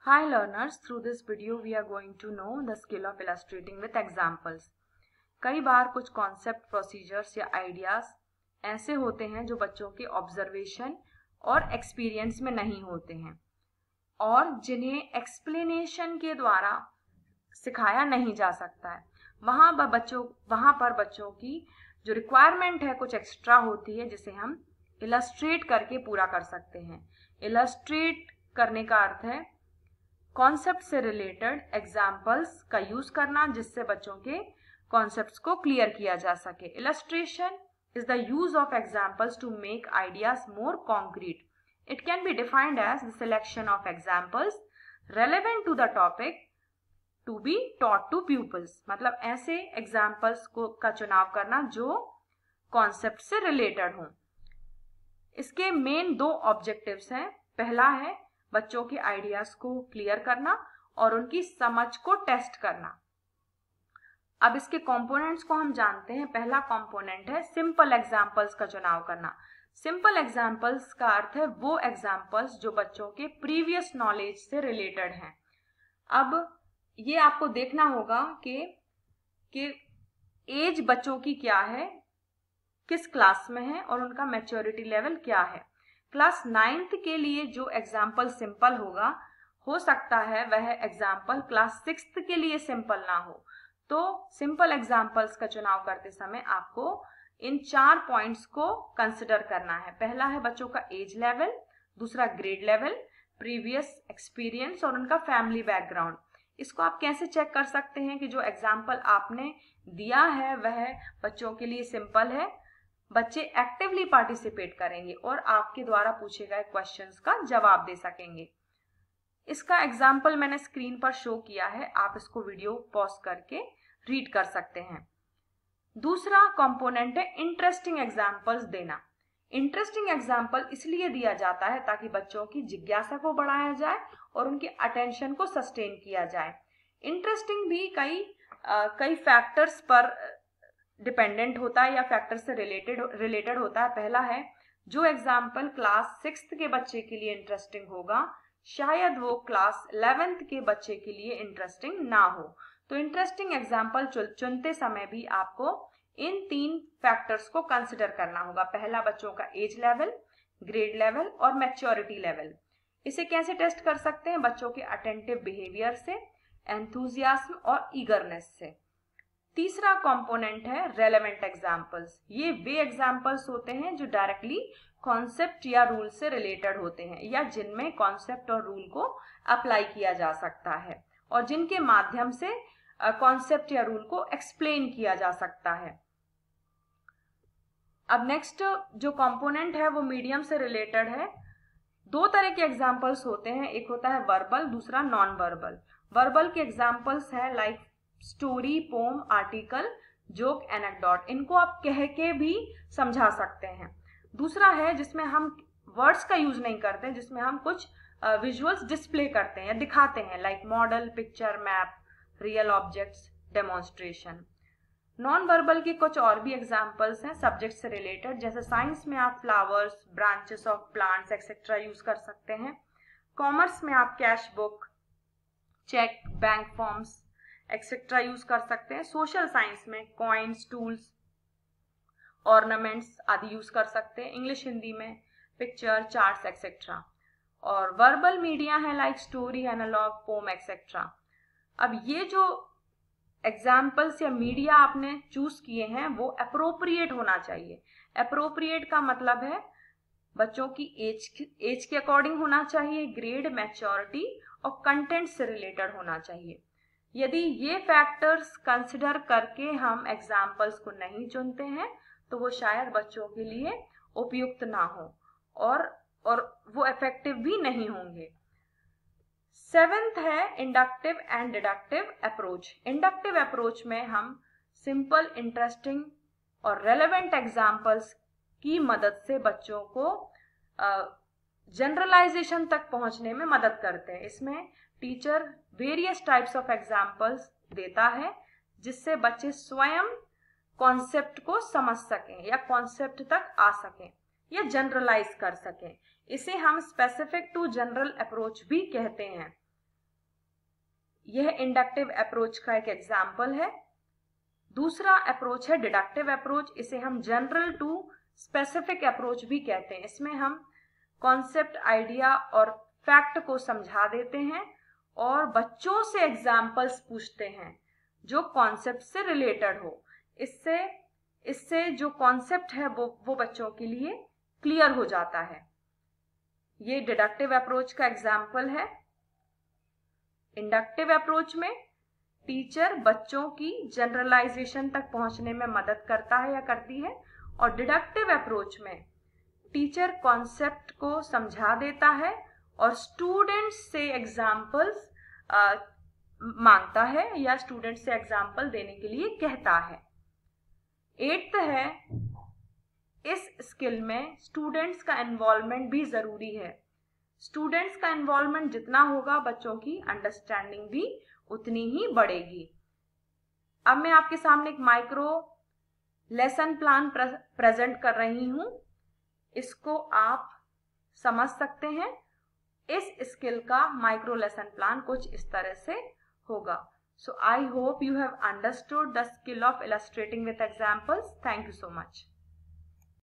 Hi learners, through this video we are going to know the skill of illustrating with examples. कई बार कुछ concept, procedures या ideas ऐसे होते हैं जो बच्चों के ऑब्जर्वेशन और एक्सपीरियंस में नहीं होते हैं और जिन्हें एक्सप्लेनेशन के द्वारा सिखाया नहीं जा सकता है। वहाँ पर बच्चों की जो रिक्वायरमेंट है कुछ एक्स्ट्रा होती है जिसे हम इलस्ट्रेट करके पूरा कर सकते हैं। इलस्ट्रेट करने का अर्थ है कॉन्सेप्ट से रिलेटेड एग्जाम्पल्स का यूज करना जिससे बच्चों के कॉन्सेप्ट्स को क्लियर किया जा सके। Illustration is the use of examples to make ideas more concrete. It can be defined as the selection of examples relevant to the topic to be taught to pupils. मतलब ऐसे examples का चुनाव करना जो concept से related हो। इसके main दो ऑब्जेक्टिव्स हैं। पहला है बच्चों के आइडियाज को क्लियर करना और उनकी समझ को टेस्ट करना। अब इसके कंपोनेंट्स को हम जानते हैं। पहला कंपोनेंट है सिंपल एग्जांपल्स का चुनाव करना। सिंपल एग्जांपल्स का अर्थ है वो एग्जांपल्स जो बच्चों के प्रीवियस नॉलेज से रिलेटेड हैं। अब ये आपको देखना होगा कि एज बच्चों की क्या है, किस क्लास में है और उनका मैच्योरिटी लेवल क्या है। क्लास 9th के लिए जो एग्जाम्पल सिंपल होगा, हो सकता है वह एग्जाम्पल क्लास 6th के लिए सिंपल ना हो। तो सिंपल एग्जाम्पल्स का चुनाव करते समय आपको इन 4 पॉइंट्स को कंसिडर करना है। पहला है बच्चों का एज लेवल, दूसरा ग्रेड लेवल, प्रीवियस एक्सपीरियंस और उनका फैमिली बैकग्राउंड। इसको आप कैसे चेक कर सकते हैं कि जो एग्जाम्पल आपने दिया है वह बच्चों के लिए सिंपल है। बच्चे एक्टिवली पार्टिसिपेट करेंगे और आपके द्वारा पूछे गए क्वेश्चंस का जवाब दे सकेंगे। इसका एग्जाम्पल मैंने स्क्रीन पर शो किया है, आप इसको वीडियो पॉज करके रीड कर सकते हैं। दूसरा कंपोनेंट है इंटरेस्टिंग एग्जाम्पल्स देना। इंटरेस्टिंग एग्जाम्पल इसलिए दिया जाता है ताकि बच्चों की जिज्ञासा को बढ़ाया जाए और उनके अटेंशन को सस्टेन किया जाए। इंटरेस्टिंग भी कई फैक्टर्स पर डिपेंडेंट होता है या फैक्टर से रिलेटेड होता है। पहला है जो एग्जाम्पल क्लास 6th के बच्चे के लिए इंटरेस्टिंग होगा शायद वो क्लास 11th के बच्चे के लिए इंटरेस्टिंग ना हो। तो इंटरेस्टिंग एग्जाम्पल चुनते समय भी आपको इन 3 फैक्टर्स को कंसिडर करना होगा। पहला बच्चों का एज लेवल, ग्रेड लेवल और मैच्योरिटी लेवल। इसे कैसे टेस्ट कर सकते हैं? बच्चों के अटेंटिव बिहेवियर से, एंथुजियाज्म और ईगरनेस से। तीसरा कंपोनेंट है रेलेवेंट एग्जाम्पल्स। ये वे एग्जाम्पल्स होते हैं जो डायरेक्टली कॉन्सेप्ट या रूल से रिलेटेड होते हैं या जिनमें कॉन्सेप्ट और रूल को अप्लाई किया जा सकता है और जिनके माध्यम से कॉन्सेप्ट या रूल को एक्सप्लेन किया जा सकता है। अब नेक्स्ट जो कंपोनेंट है वो मीडियम से रिलेटेड है। 2 तरह के एग्जाम्पल्स होते हैं, एक होता है वर्बल, दूसरा नॉन वर्बल। वर्बल के एग्जाम्पल्स है like story, poem, article, joke, anecdote. इनको आप कह के भी समझा सकते हैं। दूसरा है जिसमें हम वर्ड्स का यूज नहीं करते, जिसमें हम कुछ विजुअल्स डिस्प्ले करते हैं या दिखाते हैं like model, picture, map, real objects, demonstration. Non verbal के कुछ और भी एग्जाम्पल्स हैं सब्जेक्ट से रिलेटेड, जैसे साइंस में आप flowers, branches of plants etcetera use कर सकते हैं। कॉमर्स में आप cash book, cheque, bank forms etcetera use कर सकते हैं। सोशल साइंस में कॉइन्स, टूल्स, ऑर्नामेंट्स आदि यूज कर सकते हैं। इंग्लिश हिंदी में पिक्चर, चार्ट्स एक्सेट्रा। और वर्बल मीडिया है like story, analogue, poem etcetera. अब ये जो एग्जाम्पल्स या मीडिया आपने चूज किए हैं वो अप्रोप्रिएट होना चाहिए। अप्रोप्रिएट का मतलब है बच्चों की एज के अकॉर्डिंग होना चाहिए, ग्रेड, मैच्योरिटी और कंटेंट से रिलेटेड होना चाहिए। यदि ये फैक्टर्स कंसिडर करके हम एग्जाम्पल्स को नहीं चुनते हैं तो वो शायद बच्चों के लिए उपयुक्त ना हो और वो इफेक्टिव भी नहीं होंगे। 7th है inductive and deductive approach. Inductive approach में हम सिंपल, इंटरेस्टिंग और रेलेवेंट एग्जाम्पल्स की मदद से बच्चों को जनरलाइजेशन तक पहुंचने में मदद करते हैं। इसमें teacher various types of examples देता है जिससे बच्चे स्वयं कॉन्सेप्ट को समझ सकें या कॉन्सेप्ट तक आ सकें या जनरलाइज कर सकें। इसे हम स्पेसिफिक टू जनरल अप्रोच भी कहते हैं। यह इंडक्टिव अप्रोच का एक एग्जाम्पल है। दूसरा अप्रोच है डिडक्टिव अप्रोच। इसे हम जनरल टू स्पेसिफिक अप्रोच भी कहते हैं। इसमें हम कॉन्सेप्ट, आइडिया और फैक्ट को समझा देते हैं और बच्चों से एग्जाम्पल्स पूछते हैं जो कॉन्सेप्ट से रिलेटेड हो। इससे जो कॉन्सेप्ट है वो बच्चों के लिए क्लियर हो जाता है। ये डिडक्टिव अप्रोच का एग्जाम्पल है। इंडक्टिव अप्रोच में टीचर बच्चों की जनरलाइजेशन तक पहुंचने में मदद करता है या करती है, और डिडक्टिव अप्रोच में टीचर कॉन्सेप्ट को समझा देता है और स्टूडेंट्स से एग्जाम्पल्स मांगता है या स्टूडेंट से एग्जाम्पल देने के लिए कहता है। 8th है, इस स्किल में स्टूडेंट्स का इन्वॉल्वमेंट भी जरूरी है। स्टूडेंट्स का इन्वॉल्वमेंट जितना होगा बच्चों की अंडरस्टैंडिंग भी उतनी ही बढ़ेगी। अब मैं आपके सामने एक माइक्रो लेसन प्लान प्रेजेंट कर रही हूं। इसको आप समझ सकते हैं। इस स्किल का माइक्रो लेसन प्लान कुछ इस तरह से होगा। So I hope you have understood the skill of illustrating with examples. Thank you so much.